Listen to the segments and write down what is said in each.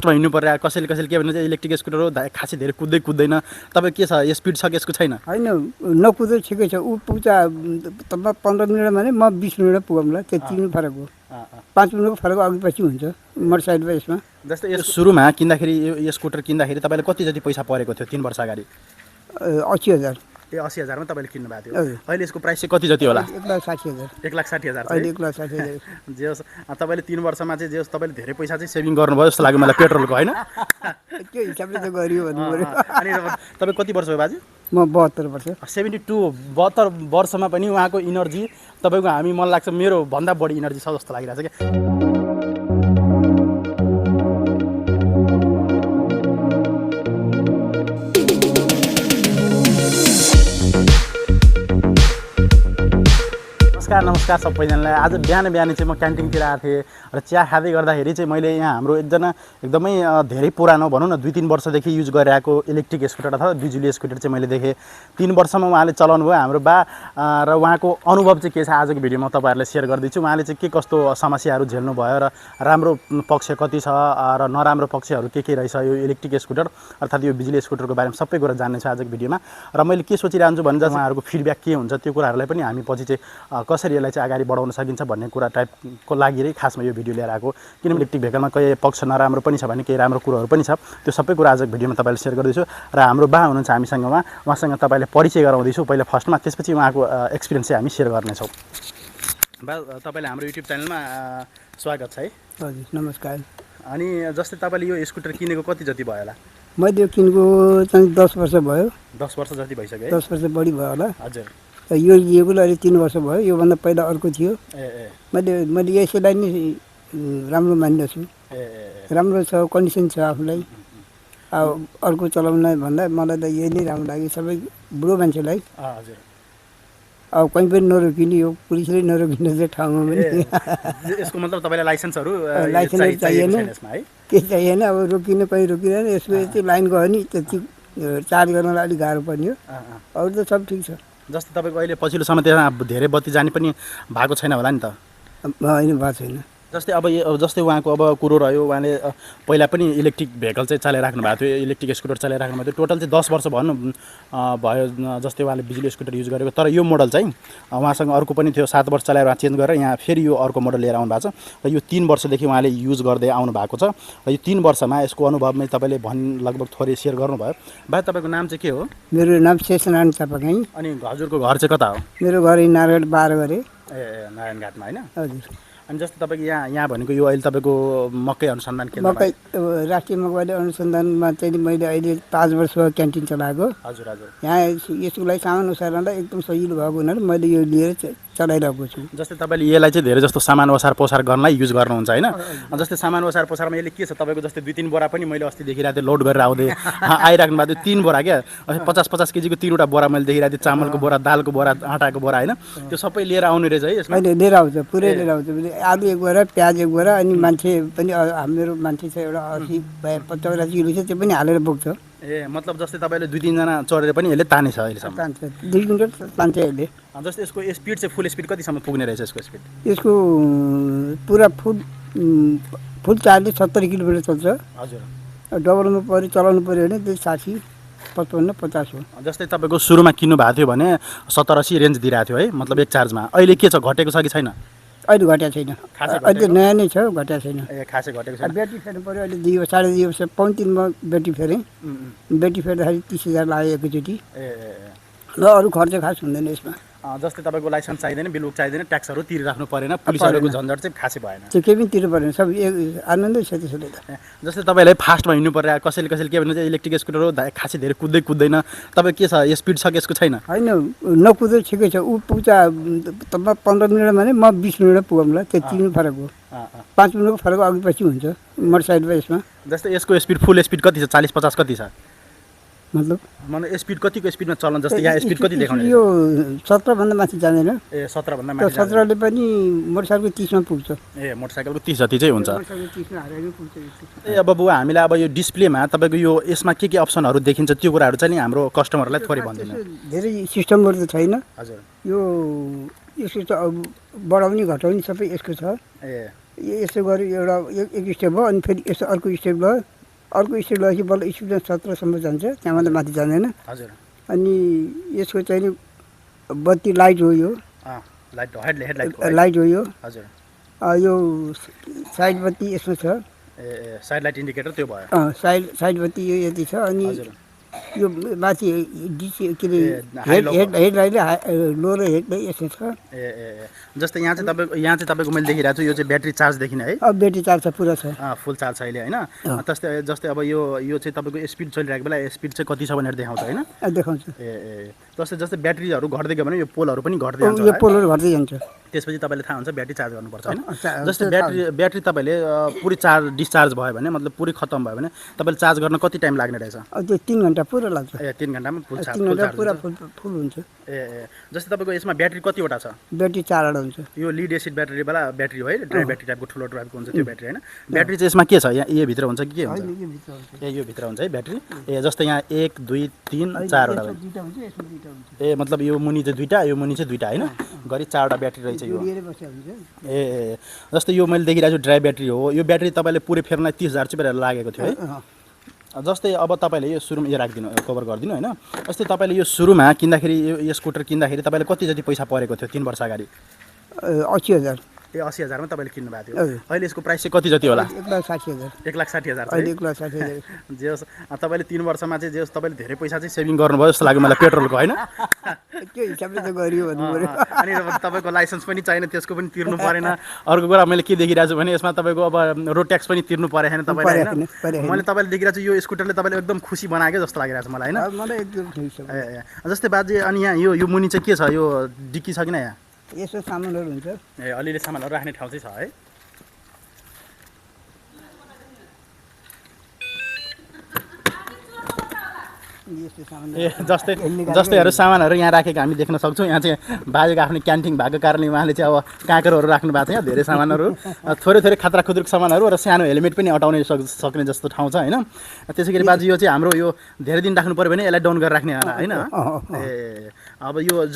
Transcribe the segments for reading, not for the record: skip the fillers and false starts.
फास्टमा हिँड्नु पर्यो कसैले के भन्नु चाहिँ इलेक्ट्रिक स्कुटर हो खासै धेरै कुद्दैन तपाईँ के छ स्पिड छ यसको छैन होइन नकुद्दै ठिकै छ ऊ पुग्छ तपाईँ 15 मिनट भने म 20 मिनट पुगौँला त्यति नै फरक हो 5 मिनटको फरक अघि पछि हुन्छ मोटरसाइकलमा यसमा जस्तै यो सुरुमा किन्दाखेरि यो स्कुटर किन्दाखेरि तपाईँले कति जति पैसा परेको थियो 3 वर्ष अगाडि 80,000 ए 80,000 मा तपाईँले किन्नु भएको थियो अहिले यसको प्राइस चाहिँ कति जति होला 1,60,000 1,60,000 अहिले 1,60,000 जे होस् तपाईँले 3 वर्षमा चाहिँ जे होस् तपाईँले धेरै पैसा चाहिँ सेभिङ गर्नुभयो जस्तो लाग्यो मलाई पेट्रोलको होइन के हिसाबले त गरियो भन्नु पर्यो अनि तपाईँ कति वर्ष हो बाजे म 72 वर्ष 72 वर्षमा पनि उहाँको इनर्जी तपाईँको हामी मलाई लाग्छ मेरो भन्दा बढी इनर्जी छ जस्तो लागिरहेछ क्या नमस्कार सबैजनालाई आज बिहान चाहिँ म क्यान्टिनतिर आएको थिएँ र चिया खाँदै गर्दाखेरि चाहिँ मैले यहाँ हाम्रो एकजना एकदमै धेरै पुरानो भनौँ न 2-3 वर्षदेखि युज गरिरहेको इलेक्ट्रिक स्कुटर अथवा बिजुली स्कुटर चाहिँ मैले देखेँ 3 वर्षमा उहाँले चलाउनु भयो हाम्रो बा र उहाँको अनुभव चाहिँ के छ आजको भिडियोमा तपाईँहरूलाई सेयर गर्दैछु उहाँले चाहिँ के कस्तो समस्याहरू झेल्नु भयो र राम्रो पक्ष कति छ र नराम्रो पक्षहरू के रहेछ यो इलेक्ट्रिक स्कुटर अर्थात् यो बिजुली स्कुटरको बारेमा सबै कुरा जान्नेछु आजको भिडियोमा र मैले के सोचिरहन्छु भने उहाँहरूको फिडब्याक के हुन्छ त्यो कुराहरूलाई पनि हामी पछि चाहिँ कसरी यसलाई चाहिँ अगाडि बढाउन सकिन्छ भन्ने कुरा टाइपको लागि खासमा यो भिडियो लिएर आएको किनभने इलेक्ट्रिक भेहिकलमा केही पक्ष नराम्रो पनि छ भने केही राम्रो कुरोहरू पनि छ त्यो सबै कुरा आजको भिडियोमा तपाईँले सेयर गर्दैछु र हाम्रो बा हुनुहुन्छ हामीसँग उहाँसँग तपाईँले परिचय गराउँदैछु पहिला फर्स्टमा त्यसपछि उहाँको एक्सपिरियन्स चाहिँ हामी सेयर गर्नेछौँ बा तपाईँले हाम्रो युट्युब च्यानलमा स्वागत छ है हजुर नमस्कार अनि जस्तै तपाईँले यो स्कुटर किनेको कति जति भयो होला मैले यो किनेको चाहिँ 10 वर्ष भयो 10 वर्ष जति भइसक्यो 10 वर्ष बढी भयो होला हजुर यो लिएको अहिले 3 वर्ष भयो योभन्दा पहिला अर्को थियो मैले यसैलाई नै राम्रो मान्दछु राम्रो छ कन्डिसन छ आफूलाई अब अर्को चलाउन भन्दा मलाई त यही नै राम्रो लाग्यो सबै बुढो मान्छेलाई हजुर अब कहीँ पनि नरोकिने यो पुलिसले नरोकिने चाहिँ ठाउँमा पनि यसको मतलब तपाईँलाई लाइसेन्सहरू चाहिएन के चाहिएन अब रोकिनु कहीँ रोकिँदैन यसको चाहिँ लाइन गयो नि त्यति चार्ज गर्नलाई अलिक गाह्रो पर्ने हो अरू त सब ठिक छ जस्तै तपाईँको अहिले पछिल्लो समय त्यहाँ धेरै बत्ती जाने पनि भएको छैन होला नि त होइन भएको छैन जस्तै जस्तै उहाँको अब कुरो रह्यो उहाँले पहिला पनि इलेक्ट्रिक भेहिकल चाहिँ चलाइराख्नु भएको थियो इलेक्ट्रिक स्कुटर चलाइराख्नु भएको थियो टोटल चाहिँ 10 वर्ष भन्नु भयो जस्तै उहाँले बिजुली स्कुटर युज गरेको तर यो मोडल चाहिँ उहाँसँग अर्को पनि थियो 7 वर्ष चलाएर चेन्ज गरेर यहाँ फेरि यो अर्को मोडल लिएर आउनु भएको छ र यो 3 वर्षदेखि उहाँले युज गर्दै आउनु भएको छ र यो 3 वर्षमा यसको अनुभवमै तपाईँले लगभग थोरै सेयर गर्नुभयो भाइ तपाईँको नाम चाहिँ के हो मेरो नाम शेषनारायण चापागाई अनि हजुरको घर चाहिँ कता हो मेरो घर नारायण 12 गरे ए नारायणघाटमा होइन हजुर अनि जस्तो तपाईँको यहाँ भनेको यो अहिले तपाईँको मकै अनुसन्धान केन्द्र मकै राष्ट्रिय मकैवाली अनुसन्धानमा चाहिँ मैले अहिले 5 वर्ष क्यान्टिन चलाएको हजुर हजुर यहाँ यसको लागि सामान ओसार्नलाई एकदम सजिलो भएको हुनाले मैले यो लिएर चलाइरहेको छु जस्तै तपाईँले यसलाई चाहिँ धेरै जस्तो सामान ओसार पोसार गर्नलाई युज गर्नुहुन्छ होइन जस्तै सामान ओसार पोसारमा यसले के छ तपाईँको जस्तै 2-3 बोरा पनि मैले अस्ति देखिरहेको थिएँ लोड गरेर आउँदै आइराख्नु भएको थियो 3 बोरा क्या 50-50 केजीको 3वटा बोरा मैले देखिरहेको थिएँ चामलको बोरा दालको बोरा आँटाको बोरा होइन त्यो सबै लिएर आउने रहेछ है यसमा अहिले लिएर आउँछ पुरै लिएर आउँछ आलु 1 बोरा प्याज 1 बोरा अनि मान्छे पनि मेरो मान्छे छ एउटा 80-85 किलो छ त्यो पनि हालेर बोक्छ ए मतलब जस्तै तपाईँले 2-3 जना चढेर पनि यसले तानेछ अहिलेसम्म 2 किलोमिटर तान्छ यसले जस्तै यसको स्पिड चाहिँ फुल स्पिड कतिसम्म पुग्ने रहेछ यसको स्पिड यसको पुरा फुल चार्जले 70 किलोमिटर चल्छ हजुर डबलमा पऱ्यो चलाउनु पऱ्यो भने त्यो 60-55-50 हो जस्तै तपाईँको सुरुमा किन्नु भएको थियो भने 70-80 रेन्ज दिइरहेको थियो है मतलब एक चार्जमा अहिले के छ घटेको छ कि छैन अहिले घटेको छैन अहिले नयाँ नै छ घटेको छैन ए खासै घटेको छैन ब्याट्री फेर्नु पऱ्यो अहिले 2 वर्ष 3.5 ब्याट्री फेरेँ ब्याट्री फेर्दाखेरि 30,000 लाग्यो एकैचोटि र अरू खर्च खास हुँदैन यसमा जस्तै तपाईँको लाइसेन्स चाहिँदैन बिलबुक चाहिँदैन ट्याक्सहरू तिरिराख्नु परेन पुलिसहरूको झन्झट चाहिँ खासै भएन त्यो केही पनि तिर्नु परेन सब आनन्दै छ त्यसले त जस्तै तपाईँलाई फास्टमा हिँड्नु पर्यो कसैले के भन्नु चाहिँ इलेक्ट्रिक स्कुटर हो खासै धेरै कुद्दैन तपाईँ के छ स्पिड छ यसको छैन होइन नकुद्दै ठिकै छ ऊ पुग्छ तपाईँ 15 मिनट भने म 20 मिनट पुगौँला त्यति नै फरक हो 5 मिनटको फरक अघि पछि हुन्छ मोटरसाइकलमा यसमा जस्तै यसको स्पिड फुल स्पिड कति छ 40-50 कति छ मतलब स्पिड कतिको स्पिडमा चल्न जस्तै यहाँ स्पिड कति देखाउने यो 17 भन्दा माथि जाँदैन ए 17 भन्दा माथि 17 ले पनि मोटरसाइकलको 30 मा पुग्छ ए मोटरसाइकलको 30 जति चाहिँ हुन्छ मोटरसाइकलको 30 मा हारेको पुग्छ ए अब बुवा हामीलाई अब यो डिस्प्लेमा तपाईको यो यसमा के अप्सनहरु देखिन्छ त्यो कुराहरु चाहिँ नि हाम्रो कस्टमरलाई थोरै भन्दिनु धेरै सिस्टमहरु त छैन हजुर यो यसको त बढाउने घटाउने सबै यसको छ यसो गऱ्यो एउटा एक स्टेप भयो अनि फेरि यसो अर्को स्टेप भयो अर्को स्टेप लगेपछि बल्ल स्पिड 17सम्म जान्छ त्यहाँभन्दा माथि जाँदैन हजुर अनि यसको चाहिँ नि बत्ती लाइट हो यो लाइट हेडलाइट लाइट हो यो हजुर यो साइड बत्ती यसमा छ ए साइड लाइट इन्डिकेटर त्यो भयो साइड बत्ती यो यति छ अनि हजुर यो माथि डिसी के अरे हेडलाइटले लो र हेड यसो छ ए जस्तै यहाँ चाहिँ तपाईँको मैले देखिरहेको छु यो चाहिँ ब्याट्री चार्ज देखिने है ब्याट्री चार्ज छ पुरा छ फुल चार्ज छ अहिले होइन जस्तै अब यो चाहिँ तपाईँको स्पिड चलिरहेको बेला स्पिड चाहिँ कति छ भनेर देखाउँछ होइन देखाउँछ ए जस्तै ब्याट्रीहरू घट्दै गयो भने यो पोलहरू पनि घट्दै जान्छ यो पोलहरू घट्दै जान्छ त्यसपछि तपाईँले थाहा हुन्छ ब्याट्री चार्ज गर्नुपर्छ होइन जस्तै ब्याट्री तपाईँले पुरै डिस्चार्ज भयो भने मतलब पुरै खत्तम भयो भने तपाईँले चार्ज गर्न कति टाइम लाग्ने रहेछ त्यो 3 घन्टा पुरा लाग्छ 3 घन्टामा फुल चार्ज 3 घन्टा पुरा फुल हुन्छ जस्तै तपाईँको यसमा ब्याट्री कतिवटा छ ब्याट्री 4 वटा हुन्छ यो लिड एसिड ब्याट्रीवाला ब्याट्री हो है ड्राई ब्याट्री टाइपको ठुलो टाइपको हुन्छ त्यो ब्याट्री होइन ब्याट्री चाहिँ यसमा के छ यहाँ यो भित्र हुन्छ कि के हुन्छ यो भित्र हुन्छ है ब्याट्री जस्तै यहाँ 1 2 3 4 वटा हुन्छ मतलब यो मुनि चाहिँ 2टा यो मुनि चाहिँ 2टा होइन गरी 4 वटा ब्याट्री रहेछ यो जस्तै यो मैले देखिरहेको छु ड्राई ब्याट्री हो यो ब्याट्री तपाईँले पुरै फेर्नलाई 30,000 चाहिँ लागेको थियो है जस्तै अब तपाईँले यो सुरुमा यो राखिदिनु कभर गरिदिनु होइन जस्तै तपाईँले यो सुरुमा किन्दाखेरि यो स्कुटर किन्दाखेरि तपाईँले कति जति पैसा परेको थियो 3 वर्ष अगाडि 80,000 80,000 मा तपाईँले किन्नु भएको थियो अहिले यसको प्राइस चाहिँ कति जति होला 1,60,000 1,60,000 अहिले 1,60,000 जे होस् तपाईँले 3 वर्षमा चाहिँ जे होस् तपाईँले धेरै पैसा चाहिँ सेभिङ गर्नुभयो जस्तो लाग्यो मलाई पेट्रोलको होइन त्यो हिसाबले त गरियो भन्नु पर्यो अनि तपाईँको लाइसेन्स पनि चाहिने त्यसको पनि तिर्नु परेन अर्को कुरा मैले के देखिरहेको छु भने यसमा तपाईँको अब रोड ट्याक्स पनि तिर्नु परेन तपाईँले होइन मैले तपाईँले देखिरहेको छु यो स्कुटरले तपाईँले एकदम खुसी बनाएको जस्तो लागिरहेको छ मलाई होइन मलाई एकदम खुसी छ जस्तै बाजे अनि यहाँ यो मुनि चाहिँ के छ यो डिक्की छ किन यहाँ यसो सामानहरू हुन्छ अलिअलि सामानहरू राख्ने ठाउँ चाहिँ छ है जस्तैहरू सामानहरू यहाँ राखेको हामी देख्न सक्छौँ यहाँ चाहिँ बाजेको आफ्नो क्यान्टिन भएको कारणले उहाँले चाहिँ अब काँक्रोहरू राख्नु भएको छ यहाँ धेरै सामानहरू थोरै खतरा खुद्रुक सामानहरू र सानो हेलमेट पनि अटाउने सक्ने जस्तो ठाउँ छ होइन त्यसै गरी बाजे यो चाहिँ हाम्रो यो धेरै दिन राख्नु पऱ्यो भने यसलाई डाउन गरेर राख्ने होइन ए अब यो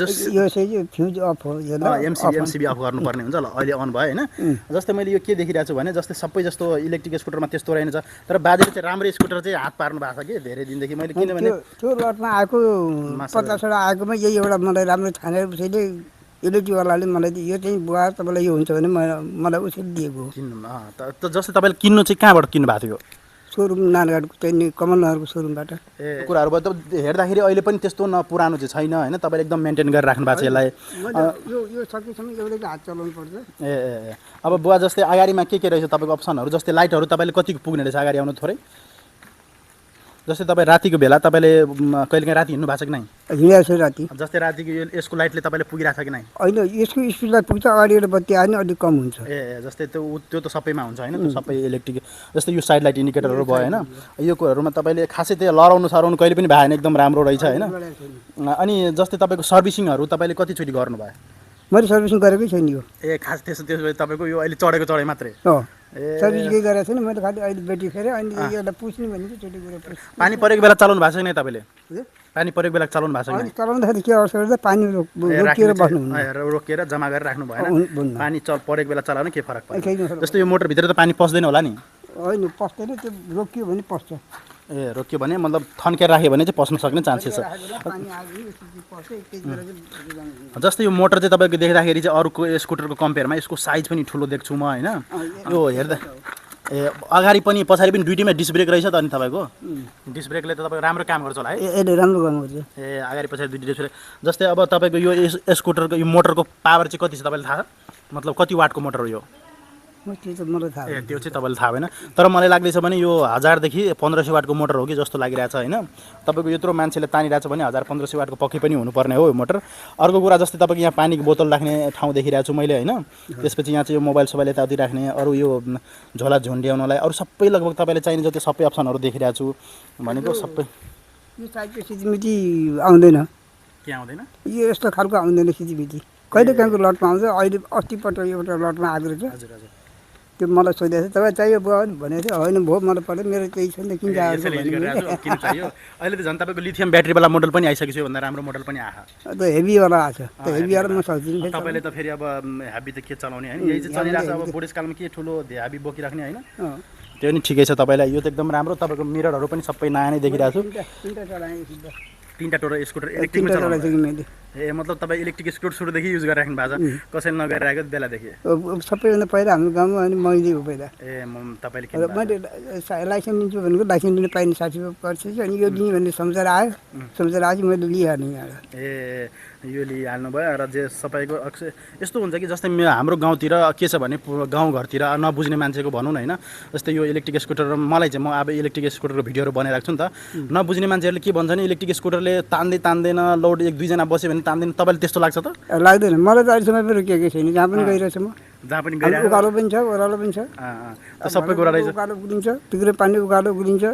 फ्युज अफ हो एमसिबी अफ गर्नुपर्ने हुन्छ ल अहिले अन भयो होइन जस्तै मैले यो के देखिरहेको छु भने जस्तै सबै जस्तो इलेक्ट्रिक स्कुटरमा त्यस्तो रहेनछ तर बाजेले चाहिँ राम्रो स्कुटर चाहिँ हात पार्नु भएको छ कि धेरै दिनदेखि मैले किनभने त्यो लटमा आएको 50वटा आएकोमा यही एउटा मलाई राम्रो छानेर उसैले इलेक्ट्रिकवालाले मलाई यो चाहिँ बुवा तपाईँलाई यो हुन्छ भने मलाई उसैले दिएको हो जस्तै तपाईँले किन्नु चाहिँ कहाँबाट किन्नु भएको थियो सोरुम नारायणको चाहिँ कमलनगरको सोरुमबाट कुराहरू भयो त हेर्दाखेरि अहिले पनि त्यस्तो पुरानो चाहिँ छैन होइन तपाईँले एकदम मेन्टेन गरेर राख्नु भएको छ यसलाई यो सकेसम्म एउटै हात चलाउनु पर्छ अब बुवा जस्तै अगाडिमा के रहेछ तपाईँको अप्सनहरू जस्तै लाइटहरू तपाईँले कतिको पुग्ने रहेछ अगाडि आउनु थोरै जस्तै तपाईँ रातिको बेला तपाईँले कहिलेकाहीँ राति हिँड्नु भएको छ कि नै हिँडेको छ राति जस्तै रातिको यसको लाइटले तपाईँले पुगिरहेको छ कि नै होइन यसको स्पिडलाई पुग्छ अगाडि एउटा बत्ती आयो भने अलिक कम हुन्छ जस्तै त्यो त सबैमा हुन्छ होइन त्यो सबै इलेक्ट्रिक जस्तै यो साइड लाइट इन्डिकेटरहरू भयो होइन यो कुराहरूमा तपाईँले खासै त्यो लडाउनु सराउनु कहिले पनि भएन एकदम राम्रो रहेछ होइन अनि जस्तै तपाईँको सर्भिसिङहरू तपाईँले कतिचोटि गर्नुभयो मैले सर्भिसिङ गरेकै छैन यो खास त्यसो तपाईँको यो अहिले चढाइ मात्रै सर्भिस केही गरेको छैन मैले खालि अहिले ब्याट्री फेरेँ अनि यसलाई पुस्ने भनेको चोटि गएर पानी परेको बेला चलाउनु भएको छैन तपाईँले पानी परेको बेला चलाउनु भएको छैन चलाउँदाखेरि के अवस्था गर्दा पानी रोकेर बस्नु रोकेर जम्मा गरेर राख्नु भएन पानी परेको बेला चलाउनु के फरक पर्छ जस्तो यो मोटरभित्र त पानी पस्दैन होला नि होइन पस्दैन त्यो रोकियो भने पस्छ रोक्यो भने मतलब थन्केर राख्यो भने चाहिँ पस्न सक्ने चान्सेस छ जस्तै यो मोटर चाहिँ तपाईँको देख्दाखेरि चाहिँ अरूको स्कुटरको कम्पेयरमा यसको साइज पनि ठुलो देख्छु म होइन यो हेर्दा अगाडि पनि पछाडि पनि दुइटैमा डिस्क ब्रेक रहेछ त अनि तपाईँको डिस्क ब्रेकले त तपाईँको राम्रो काम गर्छ होला है राम्रो काम गर्छ अगाडि पछाडि दुइटै डिस्क ब्रेक जस्तै अब तपाईँको यो स्कुटरको यो मोटरको पावर चाहिँ कति छ तपाईँलाई थाहा छ मतलब कति वाटको मोटर हो यो त्यो चाहिँ तपाईँलाई थाहा भएन तर मलाई लाग्दैछ भने यो 1000 देखि 1500 वाटको मोटर हो कि जस्तो लागिरहेछ होइन तपाईँको यत्रो मान्छेले तानिरहेछ भने 1000-1500 वाटको पक्कै पनि हुनुपर्ने हो यो मोटर अर्को कुरा जस्तै तपाईँको यहाँ पानीको बोतल राख्ने ठाउँ देखिरहेको छु मैले होइन त्यसपछि यहाँ चाहिँ यो मोबाइल सोबाइल यताउति राख्ने अरू यो झोला झुन्ड्याउनलाई अरू सबै लगभग तपाईँले चाहिने जति सबै अप्सनहरू देखिरहेको छु भनेको सबै यो साइडको सिजिमिटी आउँदैन के आउँदैन यो यस्तो खालको आउँदैन सिजिमिटी कहिले काहीँको लटमा आउँछ अहिले अस्तिपल्ट एउटा लटमा आएको रहेछ त्यो मलाई सोधेको थियो तपाईँ चाहियो बुवा भनेको थियो होइन भयो मलाई पर्यो मेरो केही छैन किन चाहिएको यसैले युज भने गरिरहेको छु, किन चाहियो अहिले त झन् तपाईँको लिथियम ब्याट्रीवाला मोडल पनि आइसकेको छ, योभन्दा राम्रो मोडल पनि आयो त्यो हेभीवाला आएको छ त्यो हेभीवाला म सक्दिनँ तपाईँले त फेरि अब ह्याबी त के चलाउने होइन यही चाहिँ चलिरहेको छ अब बुढेसकालमा के ठुलो ह्याबी बोकिराख्ने होइन त्यो पनि ठिकै छ तपाईँलाई यो त एकदम राम्रो तपाईँको मिररहरू पनि सबै नयाँ नै देखिरहेको छु तीनटा टोटल स्कुटर इलेक्ट्रिकमा चलाउँछ मैले ए मतलब तपाईँ इलेक्ट्रिक स्कुटर सुरुदेखि युज गरिराख्नु भएको छ कसैले नगरिरहेको बेलादेखि सबैभन्दा पहिला हाम्रो गाउँमा अनि मैले हो पहिला ए तपाईँले के मैले लाइसेन्स लिन्छु भनेको लाइसेन्स लिनु पाइने 60 पर्छ अनि यो लिने भन्ने सम्झेर आयो सम्झेर आएपछि मैले लिइहाल्ने ए यो लिइहाल्नु भयो र जे सबैको अक्सर यस्तो हुन्छ कि जस्तै हाम्रो गाउँतिर के छ भने गाउँघरतिर नबुझ्ने मान्छेको भनौँ न होइन जस्तै यो इलेक्ट्रिक स्कुटर मलाई चाहिँ म अब इलेक्ट्रिक स्कुटरको भिडियोहरू बनाइरहेको छु नि त नबुझ्ने मान्छेहरूले के भन्छ नि इलेक्ट्रिक स्कुटरले तान्दैन लोड 1-2 जना बस्यो भने तान्दैन तपाईँले त्यस्तो लाग्छ त लाग्दैन मलाई त अहिलेसम्म पनि के छैन जहाँ पनि गइरहेको छु म जहाँ पनि उकालो पनि छ ओह्रालो पनि छ सबै कुरा रहेछ उकालो गुलिन्छ बिग्रे पानी उकालो गुलिन्छ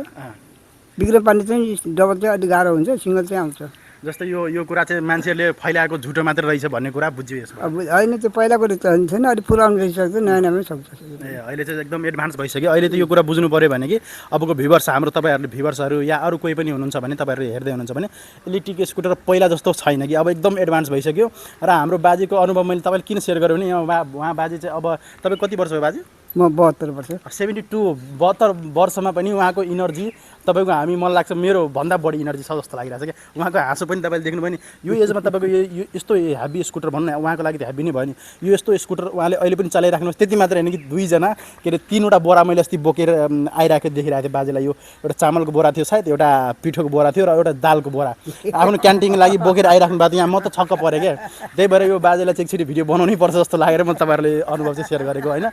बिग्रे पानी चाहिँ डबल चाहिँ अलिक गाह्रो हुन्छ सिङ्गल चाहिँ आउँछ जस्तै यो कुरा चाहिँ मान्छेहरूले फैलाएको झुटो मात्र रहेछ भन्ने कुरा बुझ्यो यसमा अब होइन त्यो पहिलाको छैन अलिक पुरानो रहिसक्छ नयाँ नयाँ सक्छ ए अहिले चाहिँ एकदम एडभान्स भइसक्यो अहिले त यो कुरा बुझ्नु पऱ्यो भने कि अबको भ्युवर्स हाम्रो तपाईँहरूले भ्युवर्सहरू या अरू कोही पनि हुनुहुन्छ भने तपाईँहरू हेर्दै हुनुहुन्छ भने इलेक्ट्रिक स्कुटर पहिला जस्तो छैन कि अब एकदम एडभान्स भइसक्यो र हाम्रो बाजेको अनुभव मैले तपाईँले किन सेयर गरेँ भने उहाँ बाजे चाहिँ अब तपाईँ कति वर्ष हो बाजे म 72 वर्ष 72 वर्षमा पनि उहाँको इनर्जी तपाईँको हामी मलाई लाग्छ मेरो भन्दा बढी इनर्जी छ जस्तो लागिरहेको छ क्या उहाँको हाँसो पनि तपाईँले देख्नुभयो नि यो एजमा तपाईँको यो यस्तो ह्याभी स्कुटर भन्नु न उहाँको लागि त ह्याभी नै भयो नि यो यस्तो स्कुटर उहाँले अहिले पनि चलाइराख्नुहोस् त्यति मात्र होइन कि 2 जना के अरे 3वटा बोरा मैले अस्ति बोकेर आइरहेको देखिरहेको थिएँ बाजेलाई यो एउटा चामलको बोरा थियो सायद एउटा पिठोको बोरा थियो र एउटा दालको बोरा आफ्नो क्यान्टिनको लागि बोकेर आइराख्नु भएको थियो यहाँ म त छक्क परेँ क्या त्यही भएर यो बाजेलाई चाहिँ एकचोटि भिडियो बनाउनै पर्छ जस्तो लागेर म तपाईँहरूले अनुभव चाहिँ सेयर गरेको होइन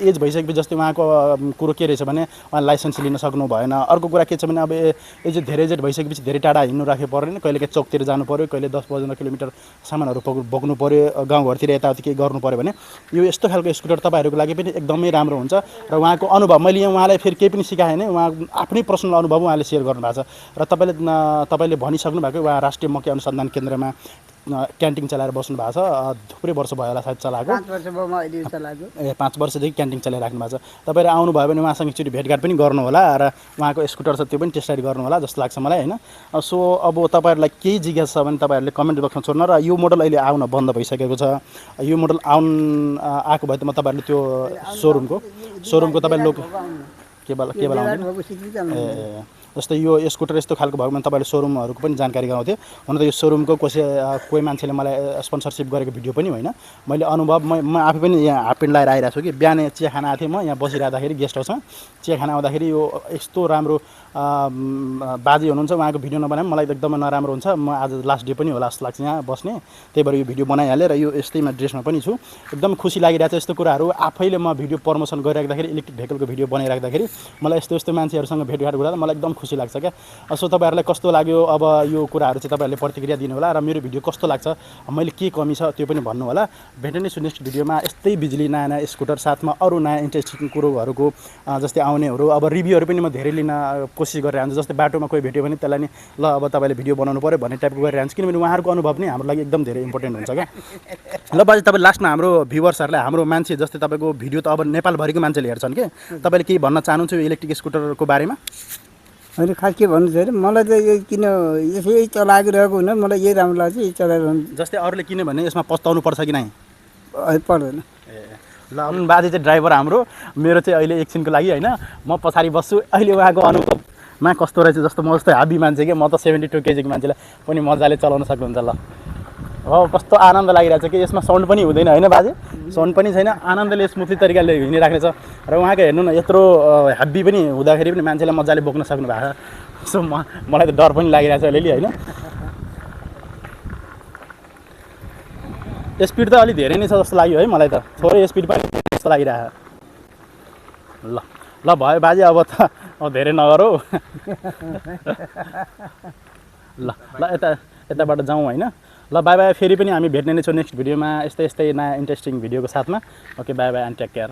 एज भइसकेपछि जस्तै उहाँको कुरो के रहेछ भने उहाँ लाइसेन्स लिन सक्नु भएन अर्को कुरा के छ भने अब एज धेरै जेट भइसकेपछि धेरै टाढा हिँड्नु राख्नु परेन कहिले काहीँ चौकतिर जानु पऱ्यो कहिले 10-15 किलोमिटर सामानहरू बोक्नु पऱ्यो गाउँघरतिर यताउति केही गर्नु पऱ्यो भने यो यस्तो खालको स्कुटर तपाईँहरूको लागि पनि एकदमै राम्रो हुन्छ र उहाँको अनुभव मैले यहाँ उहाँलाई फेरि केही पनि सिकाएँ नै उहाँ आफ्नै पर्सनल अनुभव उहाँले सेयर गर्नुभएको छ र तपाईँले भनिसक्नु भएको उहाँ राष्ट्रिय मकै अनुसन्धान केन्द्रमा क्यान्टिन चलाएर बस्नु भएको छ थुप्रै वर्ष भयो होला सायद चलाएको 5 वर्ष भयो म अहिले चलाएको 5 वर्षदेखि क्यान्टिन चलाइराख्नु भएको छ तपाईँहरू आउनुभयो भने उहाँसँग एकचोटि भेटघाट पनि गर्नु होला र उहाँको स्कुटर छ त्यो पनि टेस्ट राइड गर्नु होला जस्तो लाग्छ मलाई होइन सो अब तपाईँहरूलाई केही जिज्ञासा छ भने तपाईँहरूले कमेन्ट बक्समा छोड्नु र यो मोडल अहिले आउन बन्द भइसकेको छ यो मोडल आएको भए त म तपाईँहरूले त्यो सोरुमको तपाईँ लोक केवल आउँदैन जस्तै यो स्कुटर यस्तो खालको भयो भने तपाईँले सोरुमहरूको पनि जानकारी गराउँथ्यो हुन त यो सोरुमको कोही मान्छेले मलाई स्पोन्सरसिप गरेको भिडियो पनि होइन मैले अनुभव म आफै पनि यहाँ हाफ प्यान्ट लगाएर आइरहेको छु कि बिहान चिया खाना आएको थिएँ म यहाँ बसिरहँदाखेरि गेस्ट हाउसमा चिया खाना आउँदाखेरि यो यस्तो राम्रो बाजे हुनुहुन्छ उहाँको भिडियो नबनाए मलाई एकदमै नराम्रो हुन्छ म आज लास्ट डे पनि होला जस्तो लाग्छ यहाँ बस्ने त्यही भएर यो भिडियो बनाइहालेँ र यो यस्तैमा ड्रेसमा पनि छु एकदम खुसी लागिरहेको छ यस्तो कुराहरू आफैले म भिडियो प्रमोसन गरिराख्दाखेरि इलेक्ट्रिक भेहिकलको भिडियो बनाइराख्दाखेरि मलाई यस्तो मान्छेहरूसँग भेटघाट गर्दा मलाई एकदम खुसी लाग्छ क्या सो तपाईँहरूलाई कस्तो लाग्यो अब यो कुराहरू चाहिँ तपाईँहरूले प्रतिक्रिया दिनु होला र मेरो भिडियो कस्तो लाग्छ मैले के कमी छ त्यो पनि भन्नु होला भेट्ने नै छु नेक्स्ट भिडियोमा यस्तै बिजुली नयाँ स्कुटर साथमा अरू नयाँ इन्ट्रेस्टिङ कुरोहरूको जस्तै आउनेहरू अब रिभ्यूहरू पनि म धेरै लिन कोसिस गरिरहन्छु जस्तै बाटोमा कोही भेट्यो भने त्यसलाई नि ल अब तपाईँले भिडियो बनाउनु पऱ्यो भन्ने टाइपको गरिरहन्छु किनभने उहाँहरूको अनुभव नै हाम्रो लागि एकदम धेरै इम्पोर्टेन्ट हुन्छ क्या ल बाजे तपाईँ लास्टमा हाम्रो भ्युवर्सहरूलाई हाम्रो मान्छे जस्तै तपाईँको भिडियो त अब नेपालभरिको मान्छेले हेर्छन् कि तपाईँले केही भन्न चाहनुहुन्छ यो इलेक्ट्रिक स्कुटरको बारेमा होइन खास के भन्नु छैन मलाई त यो किन यसै चलाइरहेको हुन मलाई यही राम्रो लाग्छ यही चलाइरहनु जस्तै अरूले किनभने यसमा पस्ताउनु पर्छ कि नै पर्दैन ल बाजे चाहिँ ड्राइभर हाम्रो मेरो चाहिँ अहिले एकछिनको लागि होइन म पछाडि बस्छु अहिले उहाँको अनुभवमा कस्तो रहेछ जस्तो म जस्तै हाबी मान्छे कि म त 72 केजीको मान्छेलाई पनि मजाले चलाउन सक्नुहुन्छ ल हो कस्तो आनन्द लागिरहेको छ कि यसमा साउन्ड पनि हुँदैन होइन बाजे साउन्ड पनि छैन आनन्दले स्मुथली तरिकाले हिँडिराख्ने छ र उहाँको हेर्नु न यत्रो ह्याप्पी पनि हुँदाखेरि पनि मान्छेलाई मजाले बोक्न सक्नु भएको छ सो मलाई त डर पनि लागिरहेको छ अलिअलि होइन स्पिड त अलि धेरै नै छ जस्तो लाग्यो है मलाई त थोरै स्पिड पनि जस्तो लागिरहेको ल ल भयो बाजे अब त धेरै नगरौ ल ल यताबाट जाउँ होइन ल बाई बाई फेरि पनि हामी भेट्ने नै छौँ नेक्स्ट भिडियोमा यस्तै नयाँ इन्ट्रेस्टिङ भिडियोको साथमा okay bye bye and take care